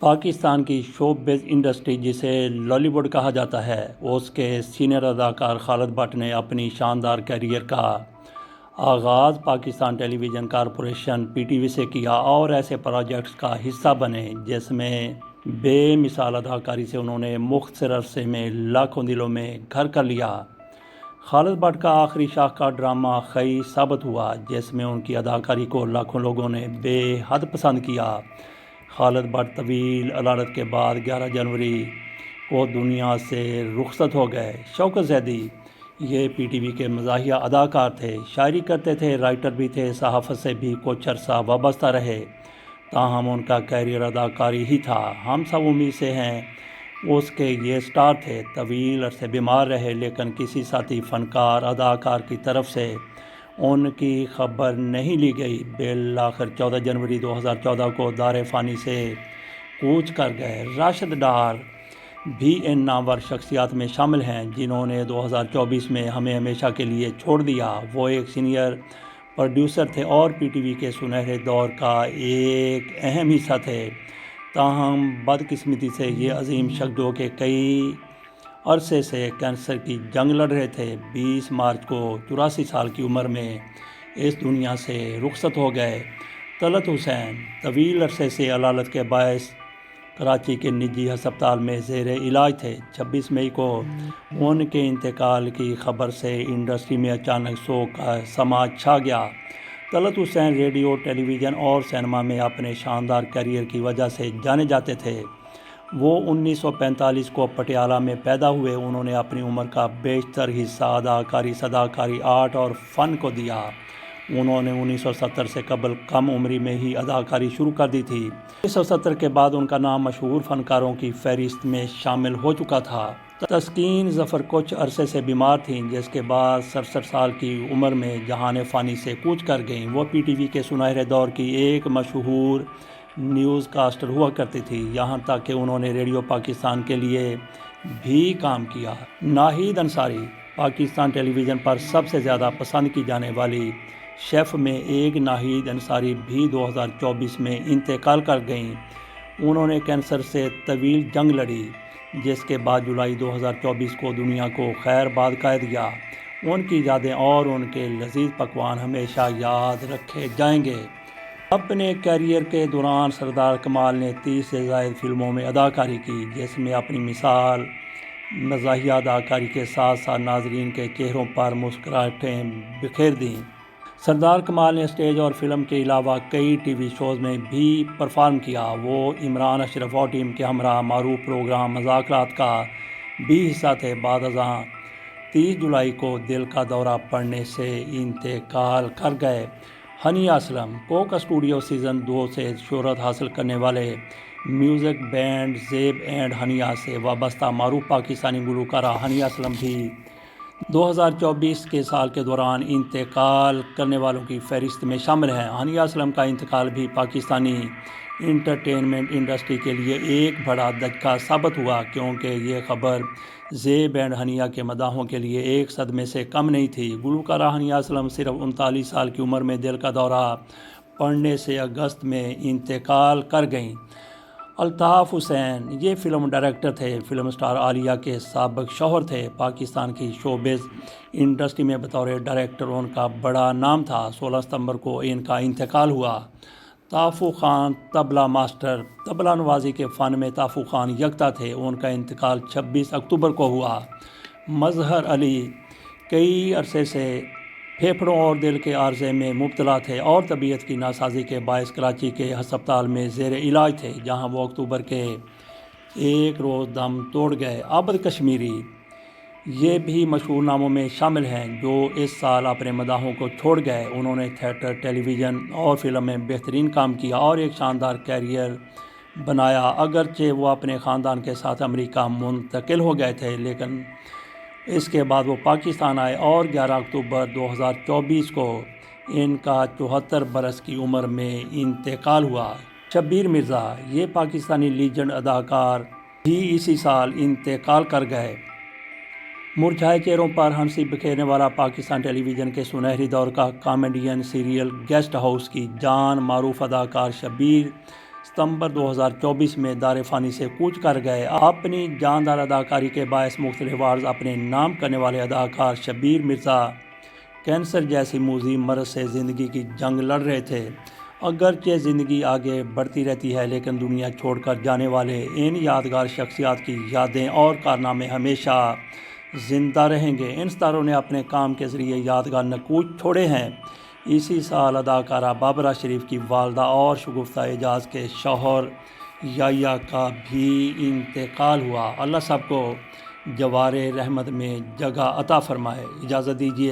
پاکستان کی شو بیز انڈسٹری جسے lolly would کہا جاتا ہے، اس کے سینئر اداکار خالد بٹ نے اپنی شاندار کیریئر کا آغاز پاکستان ٹیلی ویژن کارپوریشن PTV سے کیا اور ایسے پروجیکٹس کا حصہ بنے جس میں بے مثال اداکاری سے انہوں نے مختصر عرصے میں لاکھوں دلوں میں گھر کر لیا۔ خالد بٹ کا آخری شاہکار ڈرامہ خئی ثابت ہوا، جس میں ان کی اداکاری کو لاکھوں لوگوں نے بے حد پسند کیا۔ خالد بٹ طویل علالت کے بعد 11 جنوری کو دنیا سے رخصت ہو گئے۔ شوکت زیدی یہ PTV کے مزاحیہ اداکار تھے، شاعری کرتے تھے، رائٹر بھی تھے، صحافت سے بھی کچھ عرصہ وابستہ رہے، تاہم ان کا کیریئر اداکاری ہی تھا۔ ہم سب امید سے ہیں اس کے یہ سٹار تھے، طویل عرصے بیمار رہے، لیکن کسی ساتھی فنکار اداکار کی طرف سے ان کی خبر نہیں لی گئی۔ بالآخر 14 جنوری 2014 کو دار فانی سے کوچ کر گئے۔ راشد ڈار بھی ان نامور شخصیات میں شامل ہیں جنہوں نے 2024 میں ہمیں ہمیشہ کے لیے چھوڑ دیا۔ وہ ایک سینئر پروڈیوسر تھے اور PTV کے سنہرے دور کا ایک اہم حصہ تھے، تاہم بدقسمتی سے یہ عظیم شخص جو کہ کئی عرصے سے کینسر کی جنگ لڑ رہے تھے، 20 مارچ کو 84 سال کی عمر میں اس دنیا سے رخصت ہو گئے۔ طلعت حسین طویل عرصے سے علالت کے باعث کراچی کے نجی ہسپتال میں زیر علاج تھے۔ 26 مئی کو ان کے انتقال کی خبر سے انڈسٹری میں اچانک سوگ کا سما چھا گیا۔ طلعت حسین ریڈیو، ٹیلی ویژن اور سینما میں اپنے شاندار کیریئر کی وجہ سے جانے جاتے تھے۔ وہ 1945 کو پٹیالہ میں پیدا ہوئے۔ انہوں نے اپنی عمر کا بیشتر حصہ اداکاری، صداکاری، آرٹ اور فن کو دیا۔ انہوں نے 1970 سے قبل کم عمری میں ہی اداکاری شروع کر دی تھی۔ 1970 کے بعد ان کا نام مشہور فنکاروں کی فہرست میں شامل ہو چکا تھا۔ تسکین ظفر کچھ عرصے سے بیمار تھیں، جس کے بعد 67 سال کی عمر میں جہان فانی سے کوچ کر گئیں۔ وہ PTV کے سنہرے دور کی ایک مشہور نیوز کاسٹر ہوا کرتی تھی، یہاں تک کہ انہوں نے ریڈیو پاکستان کے لیے بھی کام کیا۔ ناہید انصاری پاکستان ٹیلی ویژن پر سب سے زیادہ پسند کی جانے والی شیف میں ایک ناہید انصاری بھی 2024 میں انتقال کر گئیں۔ انہوں نے کینسر سے طویل جنگ لڑی، جس کے بعد جولائی 2024 کو دنیا کو خیر باد کہہ دیا۔ ان کی یادیں اور ان کے لذیذ پکوان ہمیشہ یاد رکھے جائیں گے۔ اپنے کیریئر کے دوران سردار کمال نے 30 سے زائد فلموں میں اداکاری کی، جس میں اپنی مثال مزاحیہ اداکاری کے ساتھ ساتھ ناظرین کے چہروں پر مسکراہٹیں بکھیر دیں۔ سردار کمال نے اسٹیج اور فلم کے علاوہ کئی TV شوز میں بھی پرفارم کیا۔ وہ عمران اشرف اور ٹیم کے ہمراہ معروف پروگرام مذاکرات کا بھی حصہ تھے۔ بعد ازاں 30 جولائی کو دل کا دورہ پڑنے سے انتقال کر گئے۔ ہنیہ اسلم کوک اسٹوڈیو سیزن 2 سے شہرت حاصل کرنے والے میوزک بینڈ زیب اینڈ ہنیہ سے وابستہ معروف پاکستانی گلوکارہ ہنیہ اسلم بھی 2024 کے سال کے دوران انتقال کرنے والوں کی فہرست میں شامل ہیں۔ ہنیہ اسلم کا انتقال بھی پاکستانی انٹرٹینمنٹ انڈسٹری کے لیے ایک بڑا دھچکا ثابت ہوا، کیونکہ یہ خبر زیب اینڈ ہنیہ کے مداحوں کے لیے ایک صدمے سے کم نہیں تھی۔ گلوکارہ ہنیہ اسلم صرف 39 سال کی عمر میں دل کا دورہ پڑنے سے اگست میں انتقال کر گئیں۔ الطاف حسین یہ فلم ڈائریکٹر تھے، فلم سٹار عالیہ کے سابق شوہر تھے۔ پاکستان کی شوبز انڈسٹری میں بطور ڈائریکٹر ان کا بڑا نام تھا۔ 16 ستمبر کو ان کا انتقال ہوا۔ طافو خان طبلہ ماسٹر، طبلہ نوازی کے فن میں طافو خان یکتا تھے۔ ان کا انتقال 26 اکتوبر کو ہوا۔ مظہر علی کئی عرصے سے پھیپھڑوں اور دل کے عارضے میں مبتلا تھے اور طبیعت کی ناسازی کے باعث کراچی کے ہسپتال میں زیر علاج تھے، جہاں وہ اکتوبر کے ایک روز دم توڑ گئے۔ عابد کشمیری یہ بھی مشہور ناموں میں شامل ہیں جو اس سال اپنے مداحوں کو چھوڑ گئے۔ انہوں نے تھیٹر، ٹیلی ویژن اور فلم میں بہترین کام کیا اور ایک شاندار کیریئر بنایا۔ اگرچہ وہ اپنے خاندان کے ساتھ امریکہ منتقل ہو گئے تھے، لیکن اس کے بعد وہ پاکستان آئے اور 11 اکتوبر 2024 کو ان کا 74 برس کی عمر میں انتقال ہوا۔ شبیر مرزا یہ پاکستانی لیجنڈ اداکار بھی اسی سال انتقال کر گئے۔ مرجھائے چہروں پر ہنسی بکھیرنے والا پاکستان ٹیلی ویژن کے سنہری دور کا کامیڈین، سیریل گیسٹ ہاؤس کی جان، معروف اداکار شبیر ستمبر 2024 میں دار فانی سے کوچ کر گئے۔ اپنی جاندار اداکاری کے باعث مختلف ایوارڈز اپنے نام کرنے والے اداکار شبیر مرزا کینسر جیسی موذی مرض سے زندگی کی جنگ لڑ رہے تھے۔ اگرچہ زندگی آگے بڑھتی رہتی ہے لیکن دنیا چھوڑ کر جانے والے ان یادگار شخصیات کی یادیں اور کارنامے ہمیشہ زندہ رہیں گے۔ ان ستاروں نے اپنے کام کے ذریعے یادگار نقوش چھوڑے ہیں۔ اسی سال اداکارہ بابرہ شریف کی والدہ اور شگفتہ اعجاز کے شوہر یحییٰ کا بھی انتقال ہوا۔ اللہ سب کو جوار رحمت میں جگہ عطا فرمائے۔ اجازت دیجیے۔